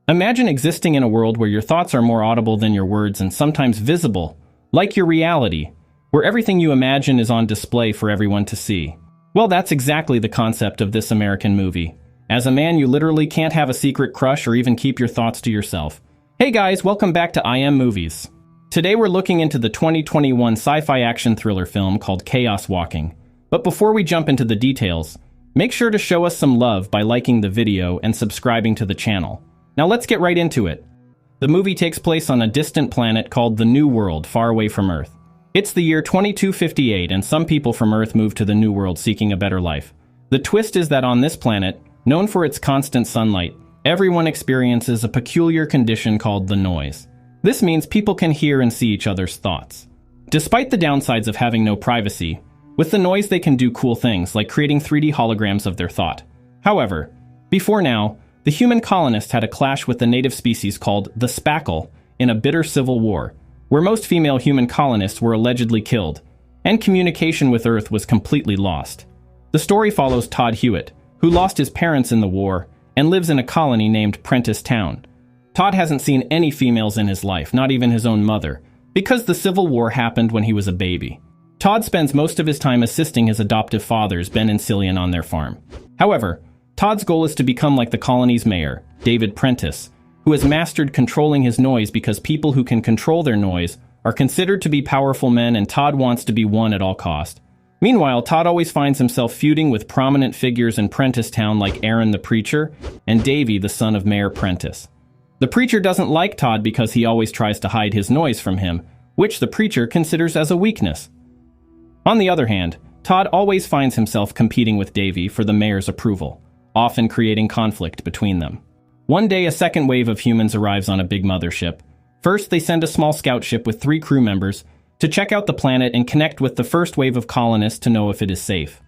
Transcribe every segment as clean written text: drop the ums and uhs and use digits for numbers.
Imagine existing in a world where your thoughts are more audible than your words and sometimes visible, like your reality, where everything you imagine is on display for everyone to see. Well, that's exactly the concept of this American movie. As a man, you literally can't have a secret crush or even keep your thoughts to yourself. Hey guys, welcome back to I Am Movies. Today we're looking into the 2021 sci-fi action thriller film called Chaos Walking. But before we jump into the details, make sure to show us some love by liking the video and subscribing to the channel. Now let's get right into it. The movie takes place on a distant planet called the New World, far away from Earth. It's the year 2258 and some people from Earth move to the New World seeking a better life. The twist is that on this planet, known for its constant sunlight, everyone experiences a peculiar condition called the noise. This means people can hear and see each other's thoughts. Despite the downsides of having no privacy, with the noise they can do cool things like creating 3D holograms of their thought. However, before now, the human colonists had a clash with the native species called the Spackle in a bitter civil war, where most female human colonists were allegedly killed, and communication with Earth was completely lost. The story follows Todd Hewitt, who lost his parents in the war and lives in a colony named Prentisstown. Todd hasn't seen any females in his life, not even his own mother, because the Civil War happened when he was a baby. Todd spends most of his time assisting his adoptive fathers, Ben and Cillian, on their farm. However, Todd's goal is to become like the colony's mayor, David Prentice, who has mastered controlling his noise because people who can control their noise are considered to be powerful men, and Todd wants to be one at all cost. Meanwhile, Todd always finds himself feuding with prominent figures in Prentisstown like Aaron the Preacher and Davy, the son of Mayor Prentice. The Preacher doesn't like Todd because he always tries to hide his noise from him, which the Preacher considers as a weakness. On the other hand, Todd always finds himself competing with Davy for the mayor's approval, often creating conflict between them. One day, a second wave of humans arrives on a big mothership. First, they send a small scout ship with 3 crew members to check out the planet and connect with the first wave of colonists to know if it is safe.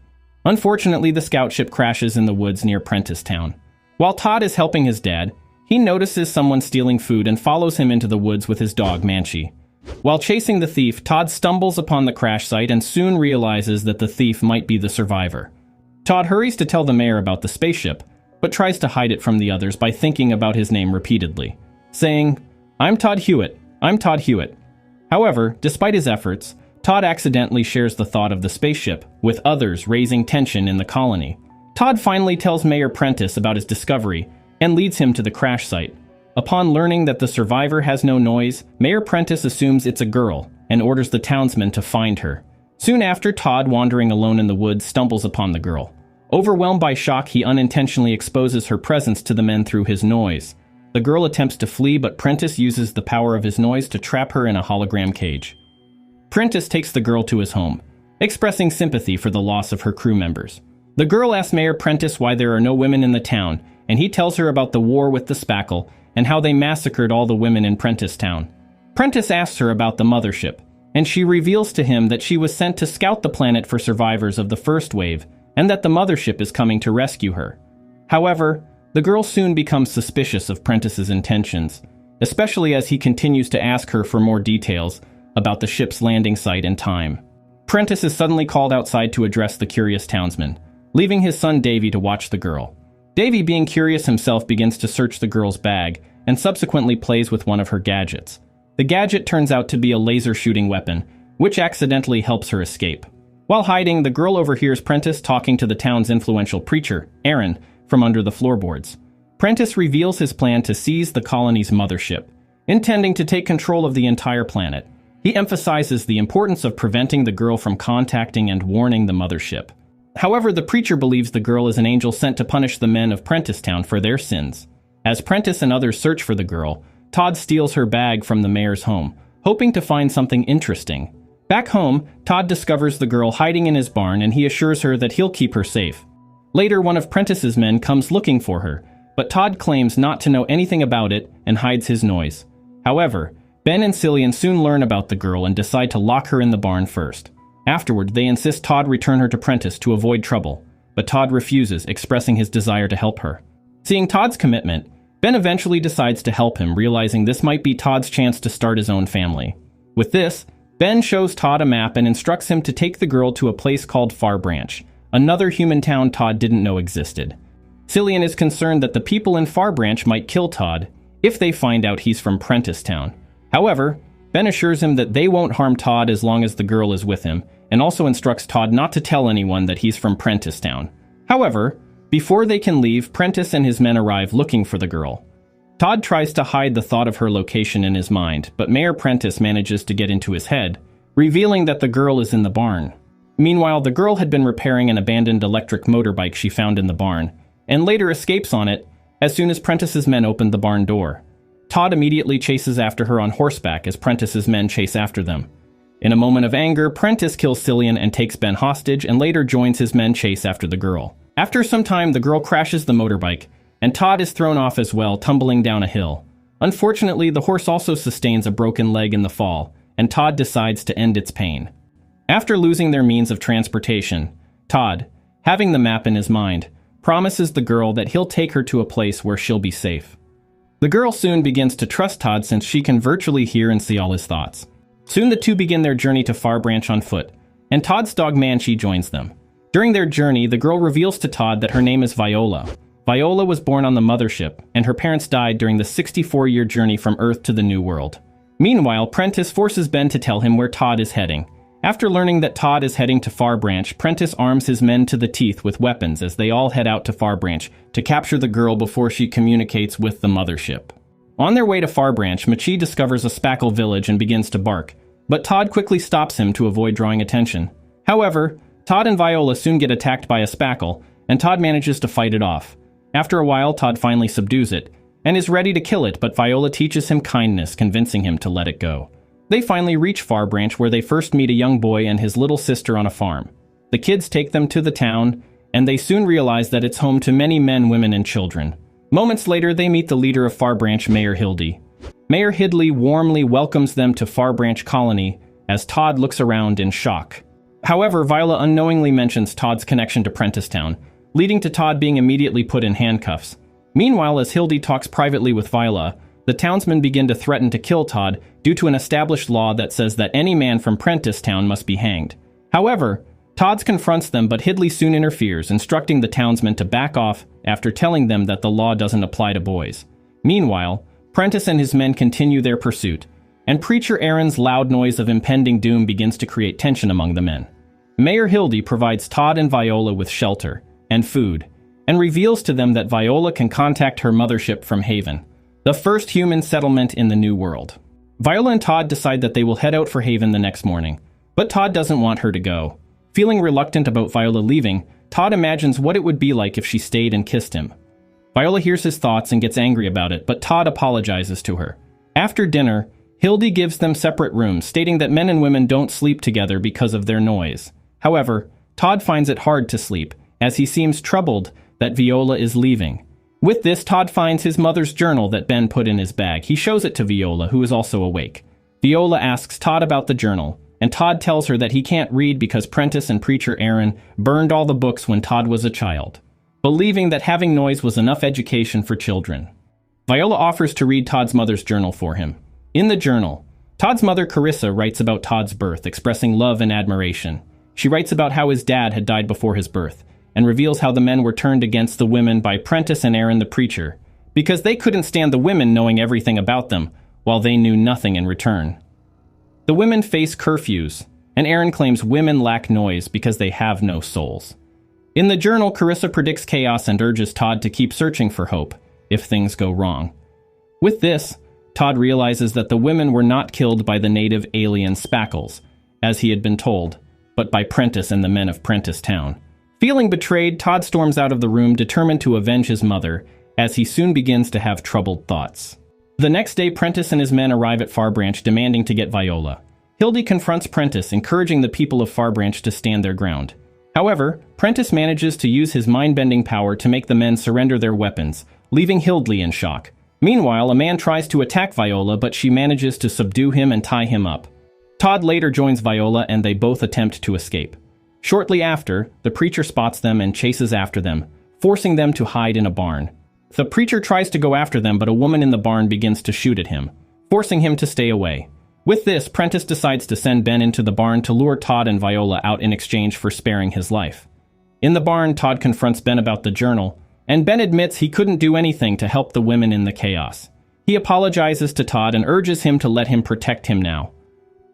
Unfortunately, the scout ship crashes in the woods near Prentisstown. While Todd is helping his dad, he notices someone stealing food and follows him into the woods with his dog, Manchi. While chasing the thief, Todd stumbles upon the crash site and soon realizes that the thief might be the survivor. Todd hurries to tell the mayor about the spaceship, but tries to hide it from the others by thinking about his name repeatedly, saying, "I'm Todd Hewitt, I'm Todd Hewitt." However, despite his efforts, Todd accidentally shares the thought of the spaceship with others, raising tension in the colony. Todd finally tells Mayor Prentice about his discovery and leads him to the crash site. Upon learning that the survivor has no noise, Mayor Prentice assumes it's a girl and orders the townsmen to find her. Soon after, Todd, wandering alone in the woods, stumbles upon the girl. Overwhelmed by shock, he unintentionally exposes her presence to the men through his noise. The girl attempts to flee, but Prentice uses the power of his noise to trap her in a hologram cage. Prentice takes the girl to his home, expressing sympathy for the loss of her crew members. The girl asks Mayor Prentice why there are no women in the town, and he tells her about the war with the Spackle and how they massacred all the women in Prentisstown. Prentice asks her about the mothership, and she reveals to him that she was sent to scout the planet for survivors of the first wave, and that the mothership is coming to rescue her. However, the girl soon becomes suspicious of Prentice's intentions, especially as he continues to ask her for more details about the ship's landing site and time. Prentice is suddenly called outside to address the curious townsman, leaving his son Davy to watch the girl. Davy, being curious himself, begins to search the girl's bag and subsequently plays with one of her gadgets. The gadget turns out to be a laser shooting weapon, which accidentally helps her escape. While hiding, the girl overhears Prentice talking to the town's influential preacher, Aaron, from under the floorboards. Prentice reveals his plan to seize the colony's mothership, intending to take control of the entire planet. He emphasizes the importance of preventing the girl from contacting and warning the mothership. However, the preacher believes the girl is an angel sent to punish the men of Prentisstown for their sins. As Prentice and others search for the girl, Todd steals her bag from the mayor's home, hoping to find something interesting. Back home, Todd discovers the girl hiding in his barn, and he assures her that he'll keep her safe. Later, one of Prentice's men comes looking for her, but Todd claims not to know anything about it and hides his noise. However, Ben and Cillian soon learn about the girl and decide to lock her in the barn first. Afterward, they insist Todd return her to Prentice to avoid trouble, but Todd refuses, expressing his desire to help her. Seeing Todd's commitment, Ben eventually decides to help him, realizing this might be Todd's chance to start his own family. With this, Ben shows Todd a map and instructs him to take the girl to a place called Far Branch, another human town Todd didn't know existed. Cillian is concerned that the people in Far Branch might kill Todd if they find out he's from Prentisstown. However, Ben assures him that they won't harm Todd as long as the girl is with him, and also instructs Todd not to tell anyone that he's from Prentisstown. However, before they can leave, Prentiss and his men arrive looking for the girl. Todd tries to hide the thought of her location in his mind, but Mayor Prentiss manages to get into his head, revealing that the girl is in the barn. Meanwhile, the girl had been repairing an abandoned electric motorbike she found in the barn, and later escapes on it as soon as Prentiss's men opened the barn door. Todd immediately chases after her on horseback as Prentiss's men chase after them. In a moment of anger, Prentiss kills Cillian and takes Ben hostage, and later joins his men chase after the girl. After some time, the girl crashes the motorbike, and Todd is thrown off as well, tumbling down a hill. Unfortunately, the horse also sustains a broken leg in the fall, and Todd decides to end its pain. After losing their means of transportation, Todd, having the map in his mind, promises the girl that he'll take her to a place where she'll be safe. The girl soon begins to trust Todd since she can virtually hear and see all his thoughts. Soon the two begin their journey to Far Branch on foot, and Todd's dog Manchi joins them. During their journey, the girl reveals to Todd that her name is Viola. Viola was born on the mothership, and her parents died during the 64-year journey from Earth to the New World. Meanwhile, Prentiss forces Ben to tell him where Todd is heading. After learning that Todd is heading to Far Branch, Prentiss arms his men to the teeth with weapons as they all head out to Far Branch to capture the girl before she communicates with the mothership. On their way to Far Branch, Machi discovers a spackle village and begins to bark, but Todd quickly stops him to avoid drawing attention. However, Todd and Viola soon get attacked by a spackle, and Todd manages to fight it off. After a while, Todd finally subdues it, and is ready to kill it, but Viola teaches him kindness, convincing him to let it go. They finally reach Far Branch, where they first meet a young boy and his little sister on a farm. The kids take them to the town, and they soon realize that it's home to many men, women, and children. Moments later, they meet the leader of Far Branch, Mayor Hildy. Mayor Hidley warmly welcomes them to Far Branch Colony as Todd looks around in shock. However, Viola unknowingly mentions Todd's connection to Prentisstown, leading to Todd being immediately put in handcuffs. Meanwhile, as Hildy talks privately with Viola, the townsmen begin to threaten to kill Todd due to an established law that says that any man from Prentisstown must be hanged. However, Todd confronts them, but Hidley soon interferes, instructing the townsmen to back off after telling them that the law doesn't apply to boys. Meanwhile, Prentiss and his men continue their pursuit, and Preacher Aaron's loud noise of impending doom begins to create tension among the men. Mayor Hildy provides Todd and Viola with shelter and food, and reveals to them that Viola can contact her mothership from Haven, the first human settlement in the New World. Viola and Todd decide that they will head out for Haven the next morning, but Todd doesn't want her to go. Feeling reluctant about Viola leaving, Todd imagines what it would be like if she stayed and kissed him. Viola hears his thoughts and gets angry about it, but Todd apologizes to her. After dinner, Hildy gives them separate rooms, stating that men and women don't sleep together because of their noise. However, Todd finds it hard to sleep, as he seems troubled that Viola is leaving. With this, Todd finds his mother's journal that Ben put in his bag. He shows it to Viola, who is also awake. Viola asks Todd about the journal, and Todd tells her that he can't read because Prentiss and Preacher Aaron burned all the books when Todd was a child, believing that having noise was enough education for children. Viola offers to read Todd's mother's journal for him. In the journal, Todd's mother Carissa writes about Todd's birth, expressing love and admiration. She writes about how his dad had died before his birth, and reveals how the men were turned against the women by Prentiss and Aaron the preacher, because they couldn't stand the women knowing everything about them, while they knew nothing in return. The women face curfews, and Aaron claims women lack noise because they have no souls. In the journal, Carissa predicts chaos and urges Todd to keep searching for hope if things go wrong. With this, Todd realizes that the women were not killed by the native alien spackles, as he had been told, but by Prentiss and the men of Prentisstown. Feeling betrayed, Todd storms out of the room, determined to avenge his mother, as he soon begins to have troubled thoughts. The next day, Prentiss and his men arrive at Far Branch, demanding to get Viola. Hildy confronts Prentiss, encouraging the people of Far Branch to stand their ground. However, Prentiss manages to use his mind-bending power to make the men surrender their weapons, leaving Hildy in shock. Meanwhile, a man tries to attack Viola, but she manages to subdue him and tie him up. Todd later joins Viola, and they both attempt to escape. Shortly after, the preacher spots them and chases after them, forcing them to hide in a barn. The preacher tries to go after them, but a woman in the barn begins to shoot at him, forcing him to stay away. With this, Prentiss decides to send Ben into the barn to lure Todd and Viola out in exchange for sparing his life. In the barn, Todd confronts Ben about the journal, and Ben admits he couldn't do anything to help the women in the chaos. He apologizes to Todd and urges him to let him protect him now.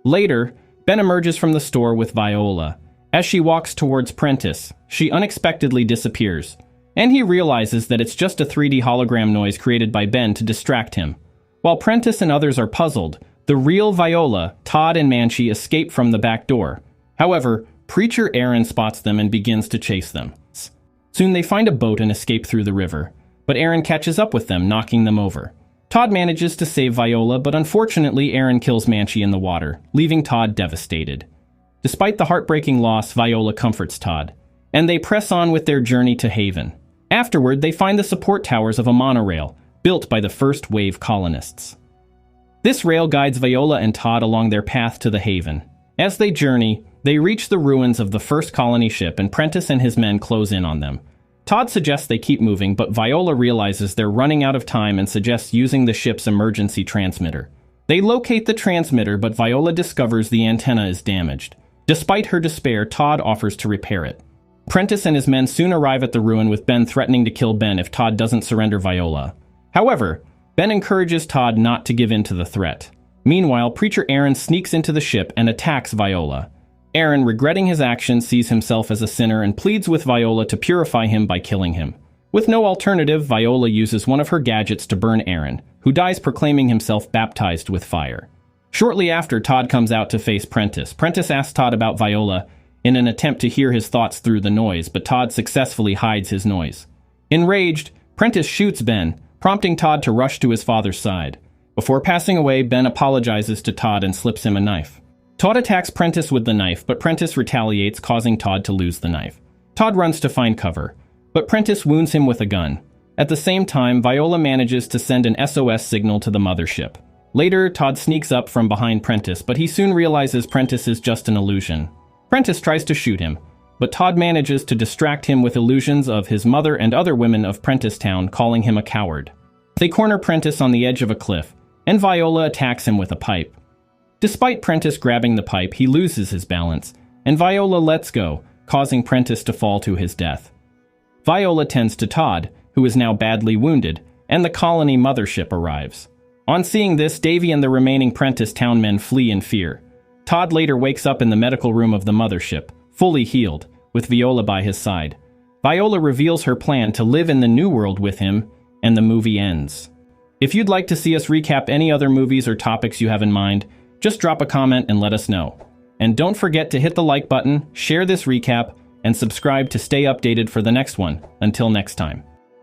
Later, Ben emerges from the store with Viola. As she walks towards Prentiss, she unexpectedly disappears, and he realizes that it's just a 3D hologram noise created by Ben to distract him. While Prentiss and others are puzzled, the real Viola, Todd, and Manchi escape from the back door. However, Preacher Aaron spots them and begins to chase them. Soon they find a boat and escape through the river, but Aaron catches up with them, knocking them over. Todd manages to save Viola, but unfortunately Aaron kills Manchi in the water, leaving Todd devastated. Despite the heartbreaking loss, Viola comforts Todd, and they press on with their journey to Haven. Afterward, they find the support towers of a monorail, built by the first wave colonists. This rail guides Viola and Todd along their path to the Haven. As they journey, they reach the ruins of the first colony ship, and Prentiss and his men close in on them. Todd suggests they keep moving, but Viola realizes they're running out of time and suggests using the ship's emergency transmitter. They locate the transmitter, but Viola discovers the antenna is damaged. Despite her despair, Todd offers to repair it. Prentiss and his men soon arrive at the ruin, with Ben threatening to kill Ben if Todd doesn't surrender Viola. However, Ben encourages Todd not to give in to the threat. Meanwhile, Preacher Aaron sneaks into the ship and attacks Viola. Aaron, regretting his actions, sees himself as a sinner and pleads with Viola to purify him by killing him. With no alternative, Viola uses one of her gadgets to burn Aaron, who dies proclaiming himself baptized with fire. Shortly after, Todd comes out to face Prentiss. Prentiss asks Todd about Viola in an attempt to hear his thoughts through the noise, but Todd successfully hides his noise. Enraged, Prentiss shoots Ben, prompting Todd to rush to his father's side. Before passing away, Ben apologizes to Todd and slips him a knife. Todd attacks Prentiss with the knife, but Prentiss retaliates, causing Todd to lose the knife. Todd runs to find cover, but Prentiss wounds him with a gun. At the same time, Viola manages to send an SOS signal to the mothership. Later, Todd sneaks up from behind Prentiss, but he soon realizes Prentiss is just an illusion. Prentiss tries to shoot him, but Todd manages to distract him with illusions of his mother and other women of Prentisstown, calling him a coward. They corner Prentiss on the edge of a cliff, and Viola attacks him with a pipe. Despite Prentiss grabbing the pipe, he loses his balance, and Viola lets go, causing Prentiss to fall to his death. Viola tends to Todd, who is now badly wounded, and the colony mothership arrives. On seeing this, Davy and the remaining Prentisstown men flee in fear. Todd later wakes up in the medical room of the mothership, fully healed, with Viola by his side. Viola reveals her plan to live in the new world with him, and the movie ends. If you'd like to see us recap any other movies or topics you have in mind, just drop a comment and let us know. And don't forget to hit the like button, share this recap, and subscribe to stay updated for the next one. Until next time.